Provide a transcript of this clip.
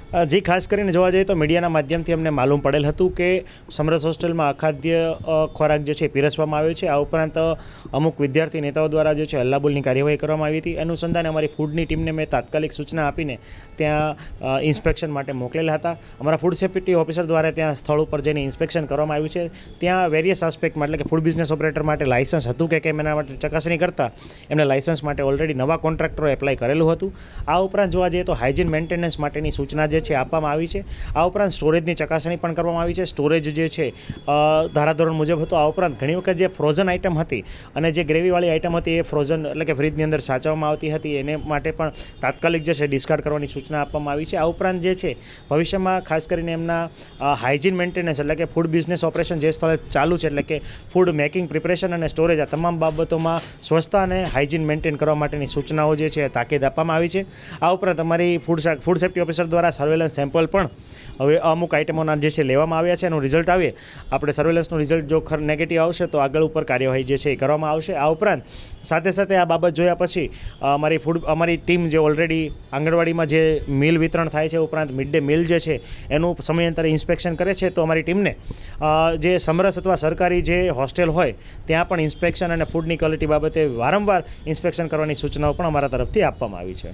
જી, ખાસ કરીને જોવા જઈએ તો મીડિયાના માધ્યમથી અમને માલુમ પડેલ હતું કે સમરસ હોસ્ટેલમાં અખાદ્ય ખોરાક જે છે પીરસવામાં આવ્યો છે. આ ઉપરાંત અમુક વિદ્યાર્થી નેતાઓ દ્વારા જે છે હલ્લાબોલની કાર્યવાહી કરવામાં આવી હતી. અનુસંધાને અમારી ફૂડની ટીમને મેં તાત્કાલિક સૂચના આપીને ત્યાં ઇન્સ્પેક્શન માટે મોકલેલા હતા. અમારા ફૂડ સેફ્ટી ઓફિસર દ્વારા ત્યાં સ્થળ ઉપર જઈને ઇન્સ્પેક્શન કરવામાં આવ્યું છે. ત્યાં વેરિયસ આસ્પેક્ટમાં એટલે કે ફૂડ બિઝનેસ ઓપરેટર માટે લાયસન્સ હતું કે કેમ એના માટે ચકાસણી કરતાં એમને લાયસન્સ માટે ઓલરેડી નવા કોન્ટ્રાક્ટરો એપ્લાય કરેલું હતું. આ ઉપરાંત જોવા જઈએ તો હાઇજીન મેન્ટેનન્સ માટેની સૂચના જે છે આપવામાં આવી છે. આ ઉપરાંત સ્ટોરેજની ચકાસણી પણ કરવામાં આવી છે. સ્ટોરેજ જે છે ધારાધોરણ મુજબ હતો. આ ઉપરાંત ઘણી વખત જે ફ્રોઝન આઇટમ હતી અને જે ગ્રેવીવાળી આઇટમ હતી એ ફ્રોઝન એટલે કે ફ્રીજની અંદર સાચવવામાં આવતી હતી, એને માટે પણ તાત્કાલિક જે છે ડિસ્કાર્ડ કરવાની સૂચના આપવામાં આવી છે. આ ઉપરાંત જે છે ભવિષ્યમાં ખાસ કરીને એમના હાઇજીન મેન્ટેનન્સ એટલે કે ફૂડ બિઝનેસ ઓપરેશન જે સ્થળે ચાલુ છે એટલે કે ફૂડ મેકિંગ, પ્રિપરેશન અને સ્ટોરેજ આ તમામ બાબતોમાં સ્વચ્છતા અને હાઇજીન મેન્ટેન કરવા માટેની સૂચનાઓ જે છે તાકીદ આપવામાં આવી છે. આ ઉપરાંત અમારી ફૂડ સેફ્ટી ઓફિસર દ્વારા સર્વેલન્સ સેમ્પલ પણ હવે અમુક આઇટમોના જે છે લેવામાં આવ્યા છે. એનું રિઝલ્ટ આવે આપણે સર્વેલન્સનું રિઝલ્ટ જો નેગેટિવ આવશે તો આગળ ઉપર કાર્યવાહી જે છે એ કરવામાં આવશે. આ ઉપરાંત સાથે સાથે આ બાબત જોયા પછી અમારી ટીમ જે ઓલરેડી આંગણવાડીમાં જે મિલ વિતરણ થાય છે ઉપરાંત મિડ ડે મિલ જે છે એનું સમયાંતરે ઇન્સ્પેક્શન કરે છે. તો અમારી ટીમને જે સમરસ અથવા સરકારી જે હોસ્ટેલ હોય ત્યાં પણ ઇન્સ્પેક્શન અને ફૂડની ક્વોલિટી બાબતે વારંવાર ઇન્સ્પેક્શન કરવાની સૂચનાઓ પણ અમારા તરફથી આપવામાં આવી છે.